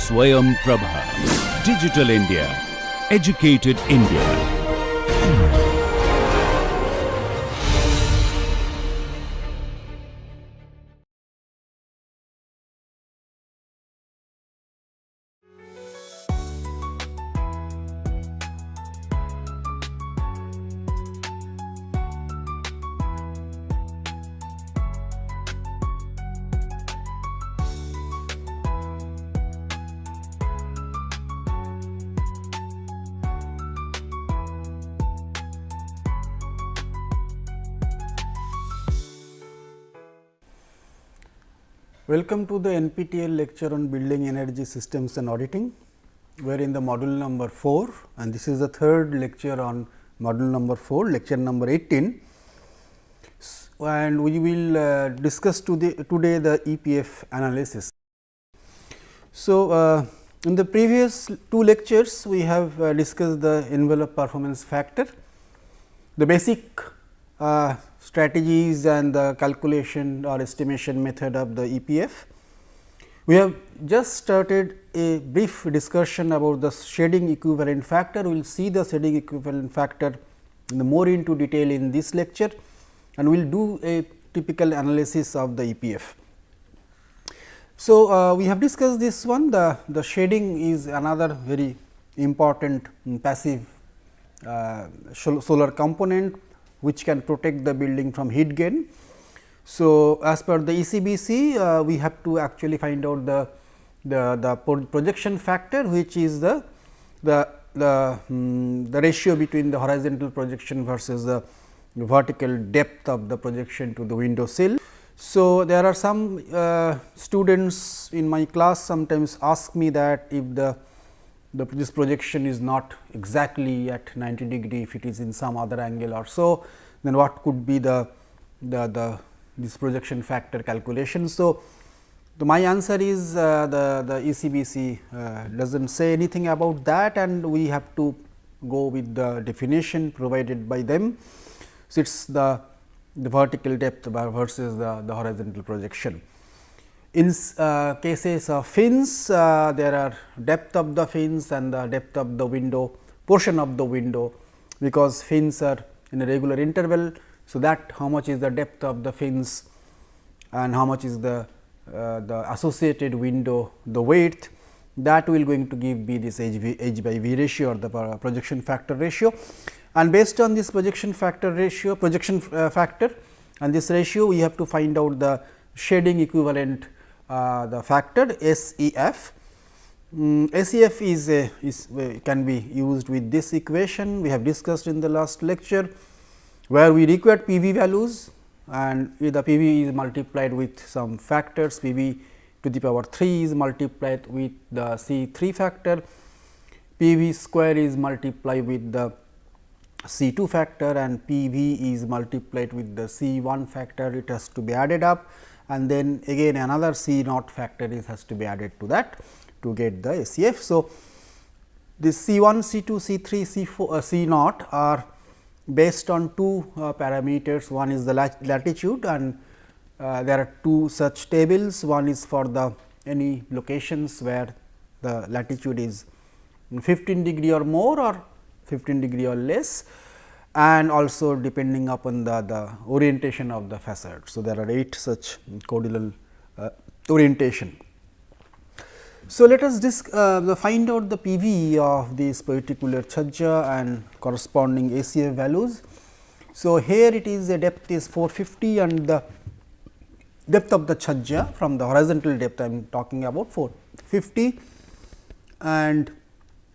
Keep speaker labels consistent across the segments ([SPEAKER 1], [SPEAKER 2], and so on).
[SPEAKER 1] Swayam Prabha. Digital India. Educated India.
[SPEAKER 2] Welcome to the NPTEL lecture on building energy systems and auditing. We are in the module number 4 and this is the third lecture on module number 4, lecture number 18. And we will discuss today the EPF analysis. So, in the previous two lectures we have discussed the envelope performance factor, the basic strategies and the calculation or estimation method of the EPF. We have just started a brief discussion about the shading equivalent factor. We will see the shading equivalent factor more into detail in this lecture and we will do a typical analysis of the EPF. So, we have discussed this one, the shading is another very important passive solar component which can protect the building from heat gain. So, as per the ECBC, we have to actually find out the projection factor, which is the ratio between the horizontal projection versus the vertical depth of the projection to the window sill. So, there are some students in my class sometimes ask me that if this projection is not exactly at 90 degree, if it is in some other angle or so, then what could be this projection factor calculation. So, my answer is the ECBC does not say anything about that and we have to go with the definition provided by them. So, it is the vertical depth versus the horizontal projection. In cases of fins, there are depth of the fins and the depth of the window, portion of the window, because fins are in a regular interval. So, that how much is the depth of the fins and how much is the associated window, the width, that will going to give me this H by V ratio or the projection factor ratio. And based on this projection factor factor and this ratio, we have to find out the shading equivalent the factor SEF. SEF is can be used with this equation we have discussed in the last lecture, where we require PV values and the PV is multiplied with some factors, PV to the power 3 is multiplied with the C3 factor, PV square is multiplied with the C2 factor and PV is multiplied with the C1 factor, it has to be added up and then again another C naught factor has to be added to that to get the SEF. So, this C1, C2, C3, C4, C naught are based on two parameters. One is the latitude and there are two such tables. One is for the any locations where the latitude is 15 degree or more or 15 degree or less, and also depending upon the orientation of the facade. So, there are 8 such codal orientation. So, let us find out the PV of this particular chhajja and corresponding ACF values. So, here it is the depth is 450 and the depth of the chhajja from the horizontal depth I am talking about 450 and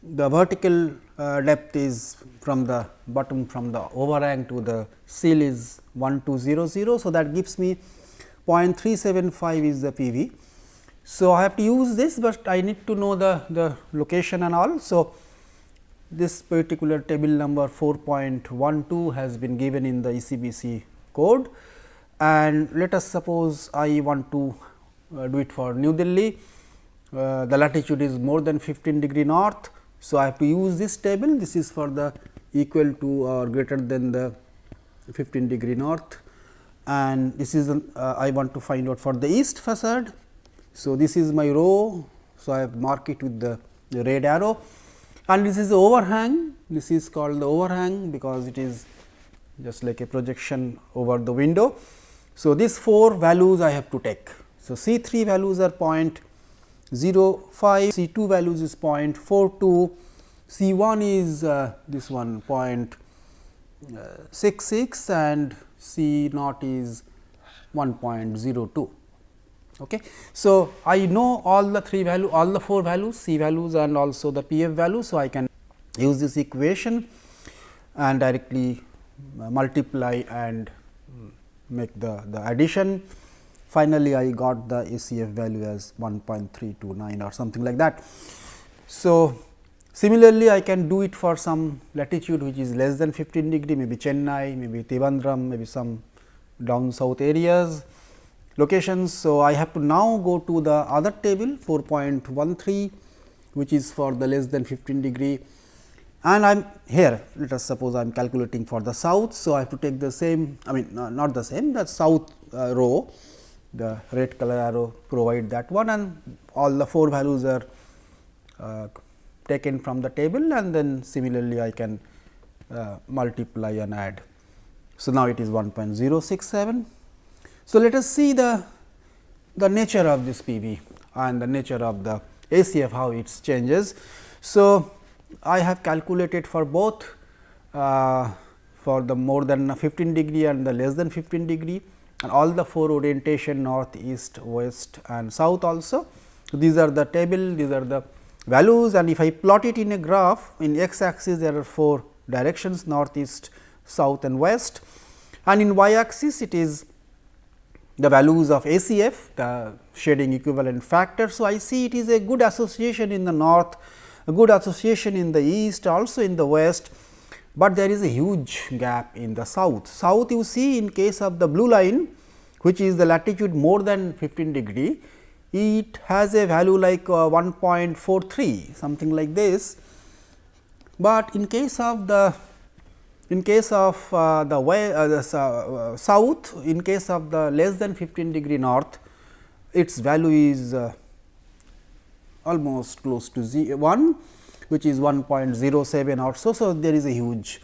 [SPEAKER 2] the vertical depth is from the bottom from the overhang to the sill is 1200. So, that gives me 0.375 is the PV. So, I have to use this, but I need to know the location and all. So, this particular table number 4.12 has been given in the ECBC code and let us suppose I want to do it for New Delhi. The latitude is more than 15 degree north. So, I have to use this table, this is for the equal to or greater than the 15 degree north and this is I want to find out for the east facade. So, this is my rho So, I have marked it with the red arrow, and this is the overhang. This is called the overhang because it is just like a projection over the window. So, these 4 values I have to take. So, C 3 values are 0.05, C 2 values is 0.42, C 1 is this one 0.66 and C naught is 1.02. Okay. So, I know all the 4 values, C values and also the PF values. So, I can use this equation and directly multiply and make the addition. Finally, I got the ACF value as 1.329 or something like that. So, similarly, I can do it for some latitude which is less than 15 degree, maybe Chennai, maybe Trivandrum, maybe some down south areas locations. So, I have to now go to the other table 4.13, which is for the less than 15 degree, and I am here, let us suppose I am calculating for the south. So, I have to take the same, I mean not the same, the south row, the red color arrow provide that one, and all the 4 values are taken from the table, and then similarly I can multiply and add. So, now it is 1.067. So, let us see the nature of this PV and the nature of the ACF, how it changes. So, I have calculated for both for the more than 15 degree and the less than 15 degree, and all the 4 orientation north, east, west and south also. So, these are the table, these are the values, and if I plot it in a graph, in x axis there are 4 directions north, east, south and west, and in y axis it is the values of ACF, the shading equivalent factor. So, I see it is a good association in the north, a good association in the east, also in the west, but there is a huge gap in the south. South you see in case of the blue line, which is the latitude more than 15 degree, it has a value like 1.43, something like this, but in case of the south, in case of the less than 15 degree north, its value is almost close to 1, which is 1.07 or so. So, there is a huge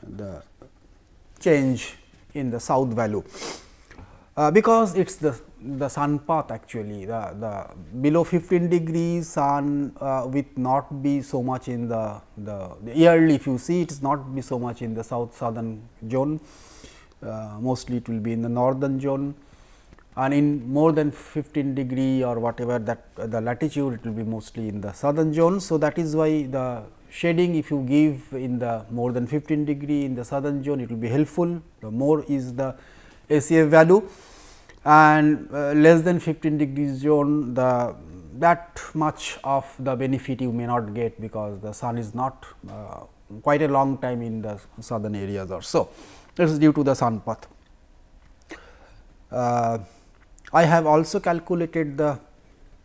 [SPEAKER 2] the change in the south value, because it is the sun path actually, the below 15 degrees sun will not be so much in the yearly, if you see it is not be so much in the southern zone, mostly it will be in the northern zone, and in more than 15 degree or whatever that the latitude, it will be mostly in the southern zone. So, that is why the shading, if you give in the more than 15 degree in the southern zone, it will be helpful, the more is the ACF value, and less than 15 degrees zone, that much of the benefit you may not get, because the sun is not quite a long time in the southern areas or so. This is due to the sun path. I have also calculated the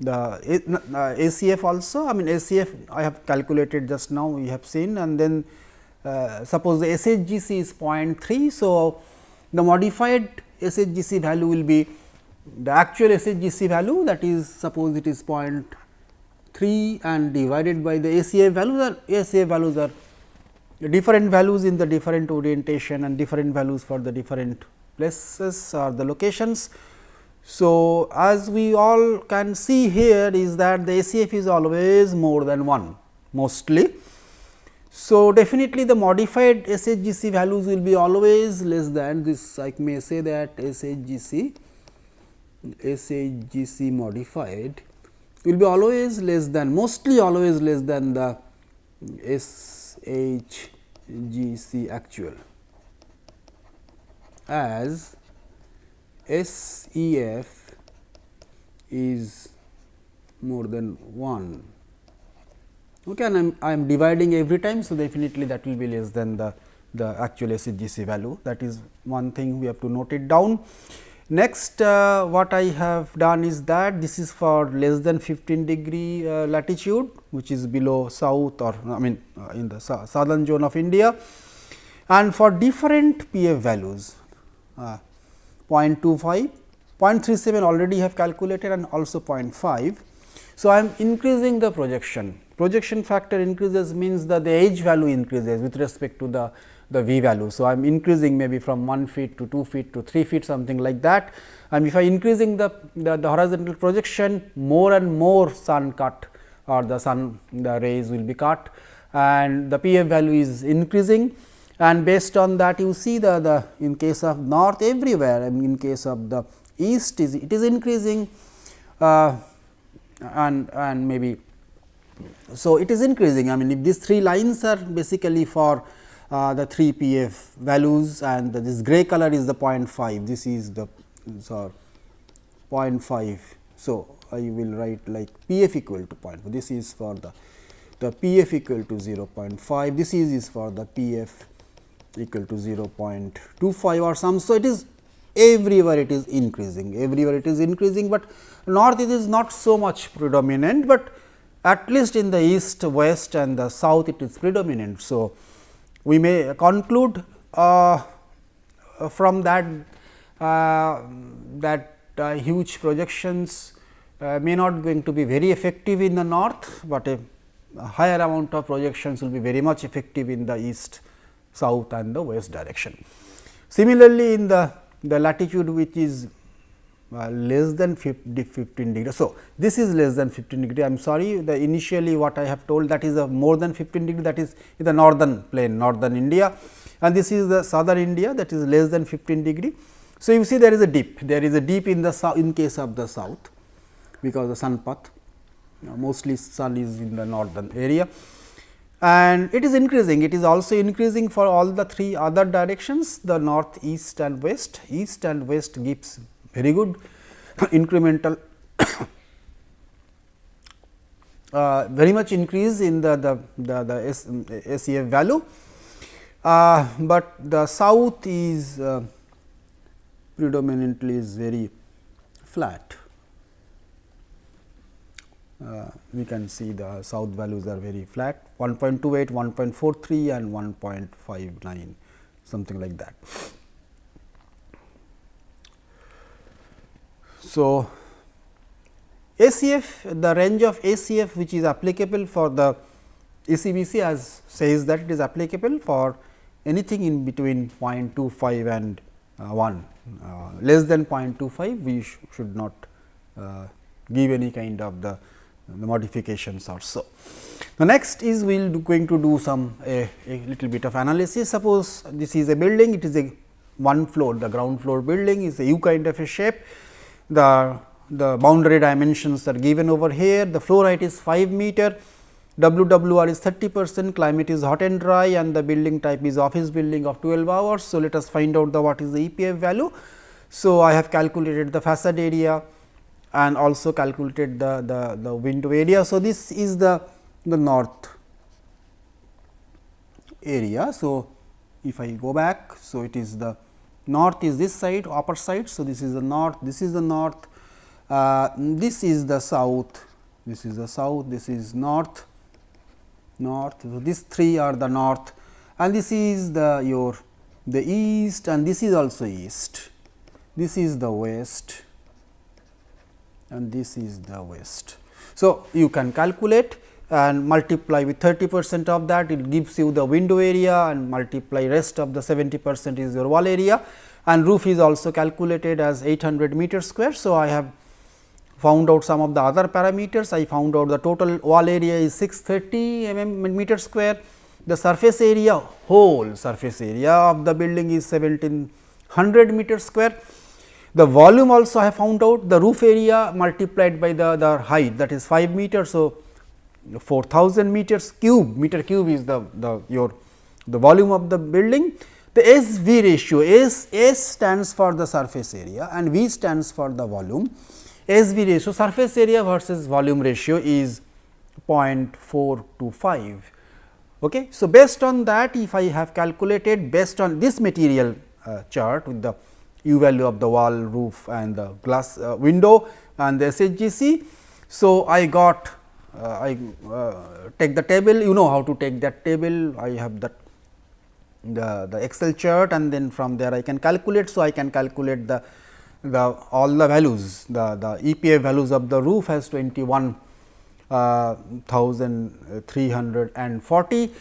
[SPEAKER 2] ACF also, I mean ACF I have calculated just now, we have seen, and then suppose the SHGC is 0.3. So, the modified SHGC value will be the actual SHGC value, that is suppose it is 0.3 and divided by the ACF values. ACF values are different values in the different orientation and different values for the different places or the locations. So, as we all can see here is that the ACF is always more than 1 mostly. So, definitely the modified SHGC values will be always less than this, I may say that SHGC modified will be always less than, mostly always less than the SHGC actual, as SEF is more than 1. Okay, and I am dividing every time. So, definitely that will be less than the actual SHGC value. That is one thing we have to note it down. Next, what I have done is that this is for less than 15 degree latitude, which is below south, or I mean in the southern zone of India, and for different PF values 0.25, 0.37 already have calculated and also 0.5. So, I am increasing the projection factor increases means that the edge value increases with respect to the V value. So, I am increasing maybe from 1 feet to 2 feet to 3 feet something like that, and if I increasing the horizontal projection, more and more sun cut or the rays will be cut, and the PF value is increasing, and based on that you see the in case of north everywhere, in case of the east it is increasing, and maybe so it is increasing. I mean, if these 3 lines are basically for the 3 PF values, and this gray color is the 0.5, this is the 0.5. So, I will write like PF equal to 0.5, this is for the PF equal to 0.5, this is for the PF equal to 0.25 or some. So, it is everywhere it is increasing, but north it is not so much predominant, but at least in the east, west and the south it is predominant. So, we may conclude from that huge projections may not going to be very effective in the north, but a higher amount of projections will be very much effective in the east, south and the west direction. Similarly, in the latitude which is less than 15 degree. So, this is less than 15 degree. I am sorry, the initially what I have told, that is a more than 15 degree, that is in the northern plane, northern India, and this is the southern India, that is less than 15 degree. So, you see there is a dip in the south, in case of the south, because the sun path mostly sun is in the northern area, and it is increasing. It is also increasing for all the 3 other directions, the north, east and west. East and west gives very good incremental very much increase in the SEF value, but the south is predominantly is very flat. We can see the south values are very flat, 1.28, 1.43 and 1.59, something like that. So, ACF, the range of ACF which is applicable for the ECBC as says that it is applicable for anything in between 0.25 and 1, less than 0.25 we should not give any kind of the modifications or so. The next is we will going to do some a little bit of analysis. Suppose this is a building, it is a one floor, the ground floor building is a U kind of a shape. The boundary dimensions are given over here, the floor height is 5 meter, WWR is 30%, climate is hot and dry, and the building type is office building of 12 hours. So, let us find out the what is the EPF value. So, I have calculated the facade area and also calculated the window area. So, this is the north area. So, if I go back, so it is the north is this side, upper side. So, this is the north, this is the north, this is the south, this is the south, this is north. So, these 3 are the north, and this is the east, and this is also east. This is the west, and this is the west. So, you can calculate and multiply with 30% of that, it gives you the window area, and multiply rest of the 70% is your wall area, and roof is also calculated as 800 meter square. So, I have found out some of the other parameters. I found out the total wall area is 630 meter square, the surface area, whole surface area of the building is 1700 meter square. The volume also I have found out, the roof area multiplied by the height, that is 5 meters. So, 4000 meters cube, meter cube is the volume of the building. The SV ratio, S stands for the surface area and V stands for the volume. SV ratio, surface area versus volume ratio is 0.425. Okay. So, based on that, if I have calculated based on this material chart with the U value of the wall, roof and the glass window and the SHGC. So, I got take the table, you know how to take that table, I have that the Excel chart, and then from there I can calculate. So, I can calculate the all the values, the EPF values of the roof has 21,340,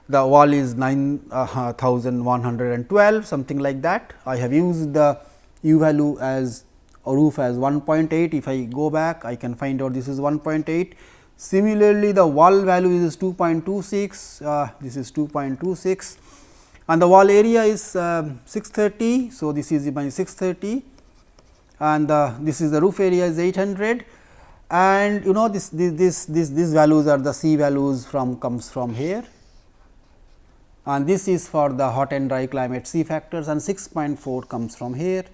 [SPEAKER 2] the wall is 9,112, something like that. I have used the U value as roof as 1.8. If I go back, I can find out this is 1.8. Similarly, the wall value is 2.26, this is 2.26, and the wall area is 630. So, this is my 630, and this is the roof area is 800, and you know these values are the C values comes from here, and this is for the hot and dry climate C factors, and 6.4 comes from here.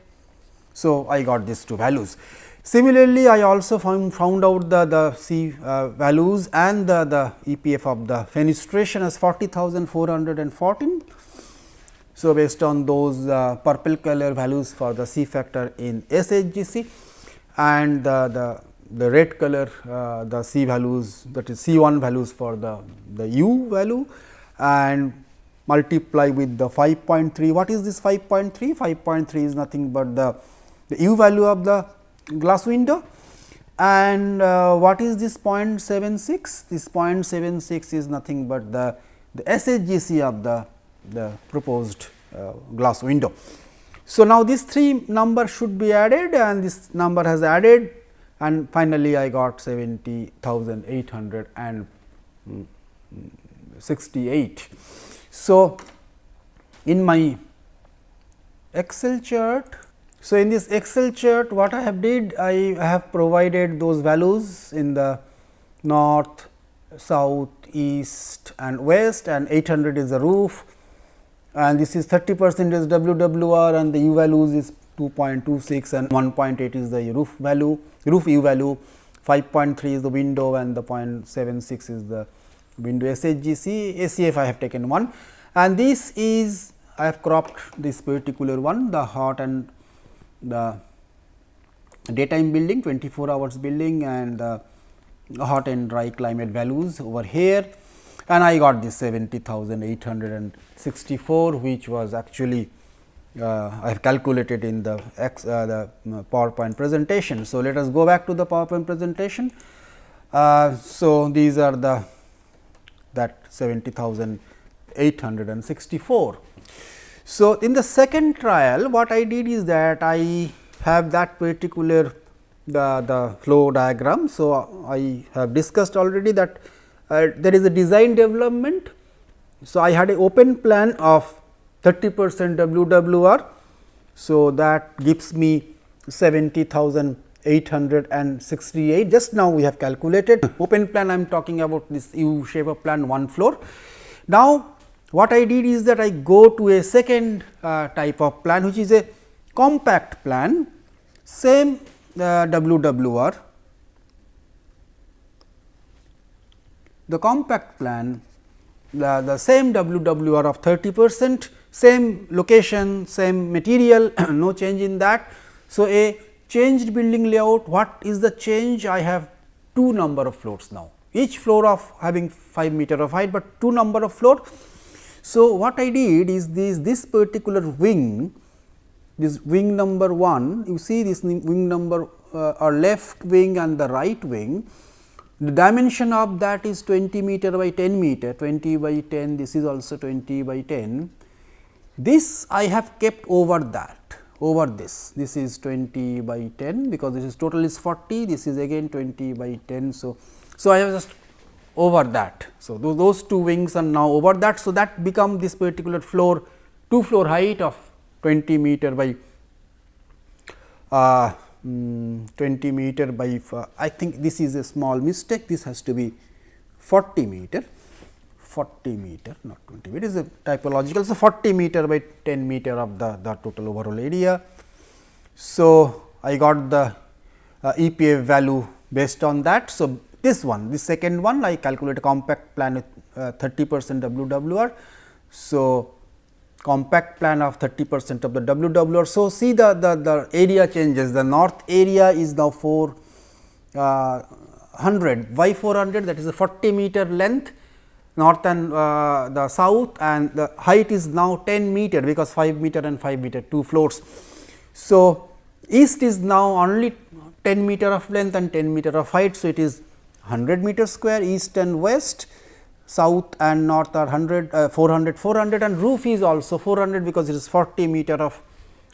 [SPEAKER 2] So, I got these two values. Similarly, I also found out the C values and the EPF of the fenestration as 40,414. So, based on those purple color values for the C factor in SHGC and the red color the C values, that is C1 values for the U value, and multiply with the 5.3. What is this 5.3? 5.3 is nothing but the U value of the glass window, and what is this 0.76? This 0.76 is nothing but the SHGC of the proposed glass window. So, now these three numbers should be added, and this number has added, and finally, I got 70,868. So, in my Excel chart, so in this Excel chart, what I have did, I have provided those values in the north, south, east and west, and 800 is the roof, and this is 30% is WWR, and the U values is 2.26 and 1.8 is the roof value, roof U value, 5.3 is the window, and the 0.76 is the window SHGC. ACF I have taken 1, and this is I have cropped this particular one, the hot and the daytime building, 24 hours building, and the hot and dry climate values over here, and I got this 70,864, which was actually I have calculated in the PowerPoint presentation. So, let us go back to the PowerPoint presentation. So, these are that 70,864. So, in the second trial, what I did is that I have that particular the flow diagram. So, I have discussed already that there is a design development. So, I had an open plan of 30% WWR. So, that gives me 70,868. Just now we have calculated open plan, I am talking about this U shape of plan, one floor. Now, what I did is that I go to a second type of plan, which is a compact plan, same WWR. The compact plan, the same WWR of 30%, same location, same material, no change in that. So, a changed building layout, what is the change? I have two number of floors now, each floor of having 5 meter of height, but two number of floor. So, what I did is this particular wing, this wing number 1, you see this wing number or left wing and the right wing, the dimension of that is 20 meter by 10 meter, 20 by 10, this is also 20 by 10. This I have kept over that, over this is 20 by 10, because this is total is 40, this is again 20 by 10. So, I have just over that. So, those two wings are now over that. So, that become this particular floor, 2 floor height of 20 meter by 20 meter by I think this is a small mistake, this has to be 40 meter, not 20 meter, it is a typological. So, 40 meter by 10 meter of the total overall area. So, I got the EPF value based on that. So, this second one I calculate a compact plan with 30% WWR. So, compact plan of 30% of the WWR. So, see the area changes, the north area is now 400 by 400, that is a 40 meter length north and the south, and the height is now 10 meter, because 5 meter and 5 meter 2 floors. So, East is now only 10 meter of length and 10 meter of height. So, it is 100 meter square east and west, south and north are 100, 400, 400 and roof is also 400 because it is 40 meter of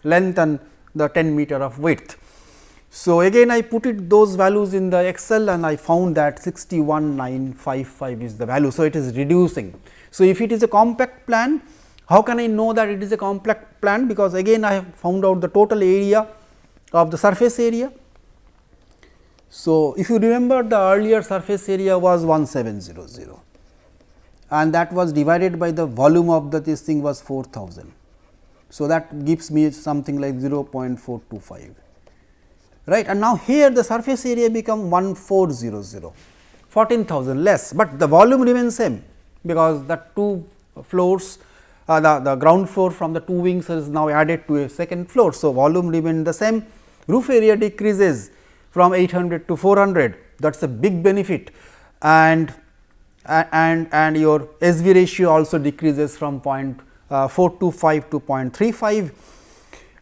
[SPEAKER 2] length and the 10 meter of width. So, again I put it those values in the Excel and I found that 61955 is the value. So, it is reducing. So, if it is a compact plan, how can I know that it is a compact plan? Because again I have found out the total area of the surface area. So, if you remember, the earlier surface area was 1700 and that was divided by the volume of this thing was 4000. So, that gives me something like 0.425, right. And now, here the surface area become 1400, 14,000 less, but the volume remains same because the two floors, the ground floor from the two wings is now added to a second floor. So, volume remains the same, roof area decreases from 800 to 400, that is a big benefit, and your SV ratio also decreases from 0.425 to 0.35,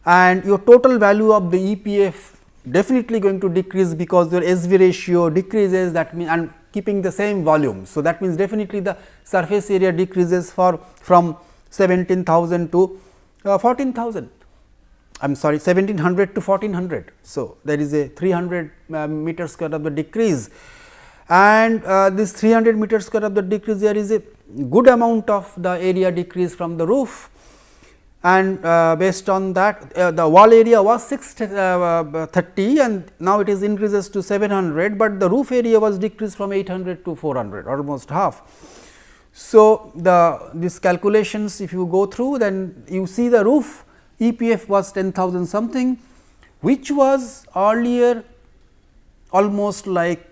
[SPEAKER 2] and your total value of the EPF definitely going to decrease because your SV ratio decreases, that means, and keeping the same volume. So, that means definitely the surface area decreases from 17,000 to 14,000. I am sorry, 1700 to 1400. So, there is a 300 meter square of the decrease, and this 300 meter square of the decrease, there is a good amount of the area decrease from the roof, and based on that the wall area was 630 and now it is increases to 700, but the roof area was decreased from 800 to 400, almost half. So, these calculations if you go through, then you see the roof EPF was 10,000 something, which was earlier almost like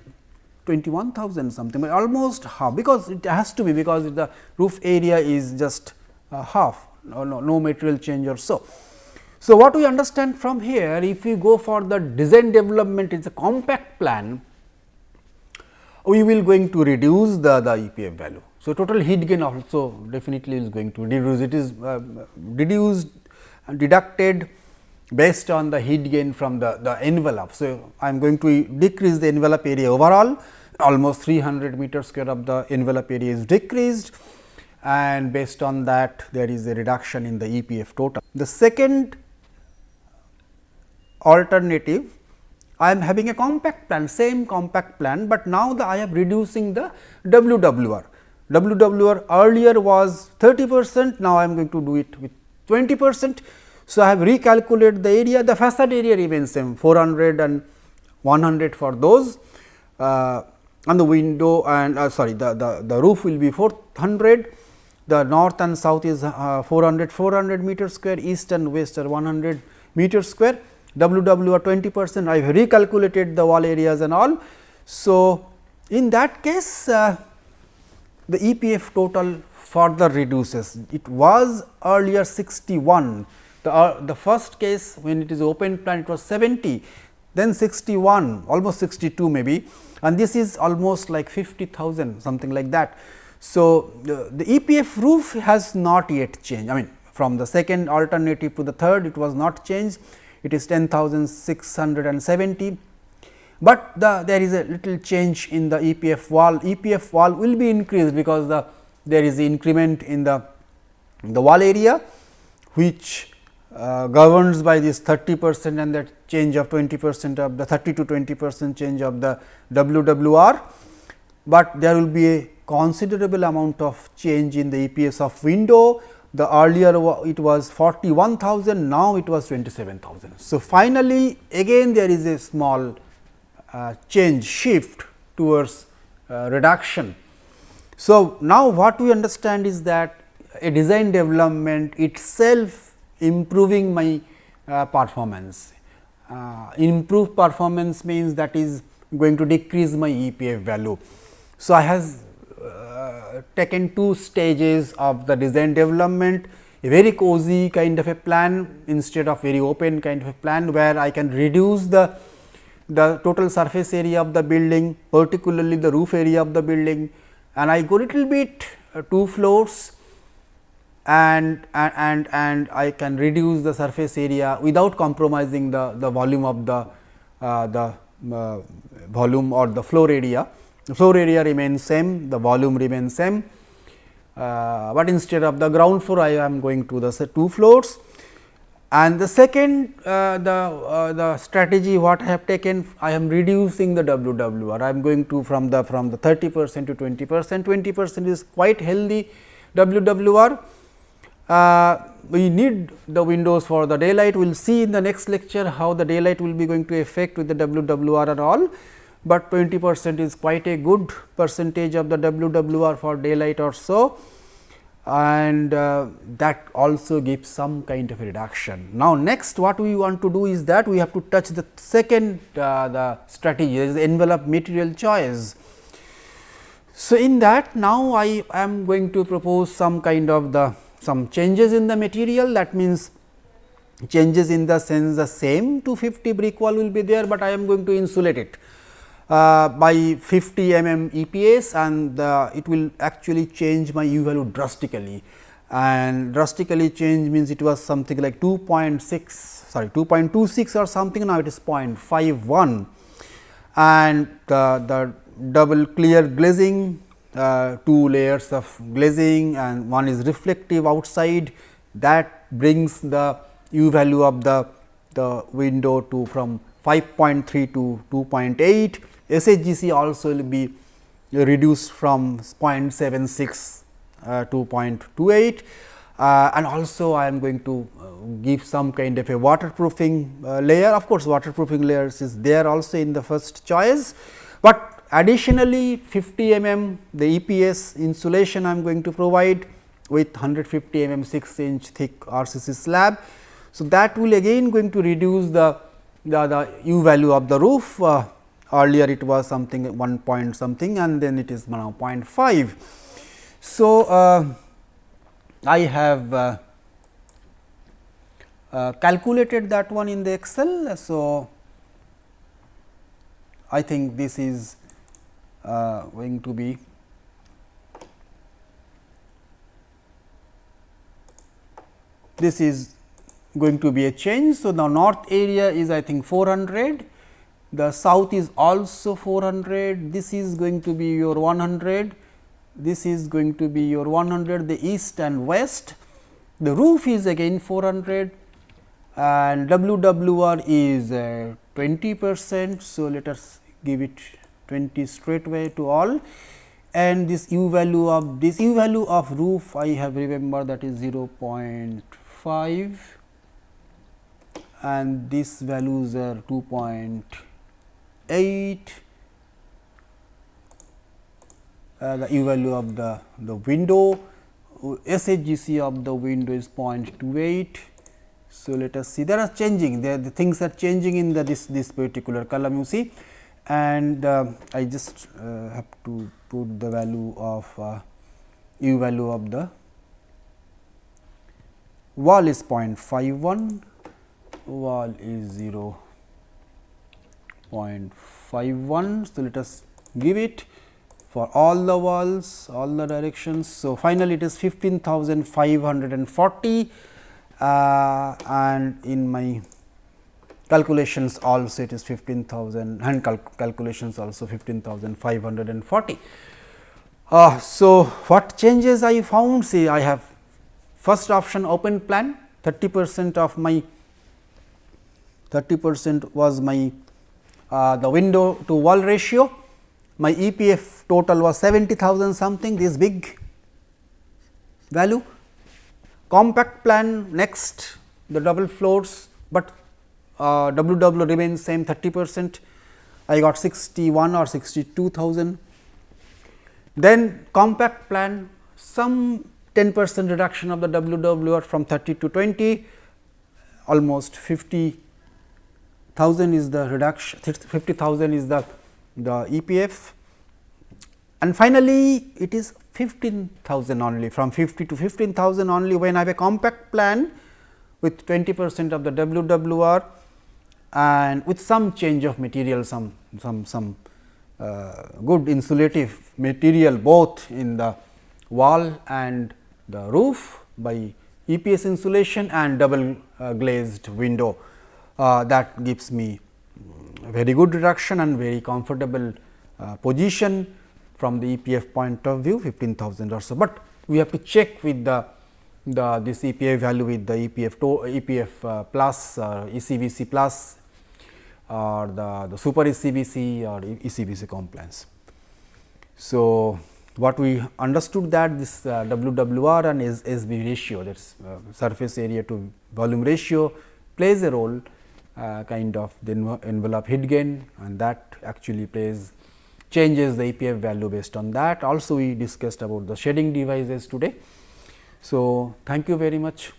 [SPEAKER 2] 21,000 something, but almost half, because it has to be, because the roof area is just half, no material change or so. So, what we understand from here, if we go for the design development, it is a compact plan, we will going to reduce the EPF value. So, total heat gain also definitely is going to reduce, it is reduced and deducted based on the heat gain from the envelope. So, I am going to decrease the envelope area overall, almost 300 meter square of the envelope area is decreased, and based on that there is a reduction in the EPF total. The second alternative, I am having a compact plan, same compact plan, but now I am reducing the WWR. WWR earlier was 30%, now I am going to do it with 20%. So, I have recalculated the area, the facade area remains same 400 and 100 for those, and the window and the roof will be 400, the north and south is 400 meter square, east and west are 100 meter square, WWR 20%, I have recalculated the wall areas and all. So, in that case the EPF total further reduces, it was earlier 61, the first case when it is open plan it was 70, then 61, almost 62 maybe, and this is almost like 50,000 something like that. So, the EPF roof has not yet changed, I mean from the second alternative to the third it was not changed, it is 10,670, but there is a little change in the EPF wall. EPF wall will be increased because there is the increment in the wall area, which governs by this 30% and that change of 20% of the 30 to 20% change of the WWR, but there will be a considerable amount of change in the EPS of window. The earlier it was 41,000, now it was 27,000. So, finally, again there is a small change shift towards reduction. So, now what we understand is that a design development itself improving my performance. Improved performance means that is going to decrease my EPF value. So, I have taken two stages of the design development, a very cozy kind of a plan instead of very open kind of a plan, where I can reduce the total surface area of the building, particularly the roof area of the building, and I go little bit 2 floors and I can reduce the surface area without compromising the volume of the volume or the floor area. The floor area remains same, the volume remains same, but instead of the ground floor I am going to the 2 floors. And the second the strategy what I have taken, I am reducing the WWR. I am going to from the 30% to 20%. 20% is quite healthy WWR. We need the windows for the daylight. We will see in the next lecture how the daylight will be going to affect with the WWR and all, but 20% is quite a good percentage of the WWR for daylight or so, and that also gives some kind of a reduction. Now, next what we want to do is that we have to touch the second the strategy, is envelope material choice. So, in that now I am going to propose some kind of some changes in the material, that means changes in the sense the same 250 brick wall will be there, but I am going to insulate it by 50 EPS, and it will actually change my U value drastically, and drastically change means it was something like 2.26 or something, now it is 0.51, and the double clear glazing, 2 layers of glazing and one is reflective outside, that brings the U value of the window to from 5.3 to 2.8. SHGC also will be reduced from 0.76 to 0.28, and also I am going to give some kind of a waterproofing layer. Of course, waterproofing layers is there also in the first choice, but additionally 50 the EPS insulation I am going to provide with 150 6 inch thick RCC slab. So, that will again going to reduce the U value of the roof. Earlier it was something 1 point something, and then it is now 0.5. So, I have calculated that one in the Excel. So, I think this is going to be a change. So, the north area is I think 400, the south is also 400, this is going to be your 100, this is going to be your 100, the east and west. The roof is again 400 and WWR is 20%. So, let us give it 20 straightway to all, and this U value of roof I have remember that is 0.5 and this values are 2.8. The U value of the window, SHGC of the window is 0.28. So, let us see, there are changing, the things are changing in this particular column you see, and I just have to put the value of U value of the wall is 0.51, wall is 0.51. So, let us give it for all the walls, all the directions. So, finally, it is 15,540 and in my calculations also it is 15,000, hand calculations also 15,540. So, what changes I found? See, I have first option open plan, 30% of my 30% was my the window to wall ratio. My EPF total was 70,000 something, this big value. Compact plan next, the double floors, but WW remains same 30%, I got 61 or 62,000. Then compact plan, some 10% reduction of the WWR from 30 to 20, almost 50,000 is the reduction, 50,000 is the EPF, and finally, it is 15,000 only, from 50 to 15,000 only when I have a compact plan with 20% of the WWR and with some change of material, some good insulative material both in the wall and the roof. by EPS insulation and double glazed window. That gives me very good reduction and very comfortable position from the EPF point of view, 15,000 or so, but we have to check with this EPF value with the EPF plus ECVC plus or the super ECVC or ECVC compliance. So, what we understood that this WWR and SB ratio, that is surface area to volume ratio, plays a role kind of the envelope heat gain, and that actually changes the EPF value based on that. Also we discussed about the shading devices today. So, thank you very much.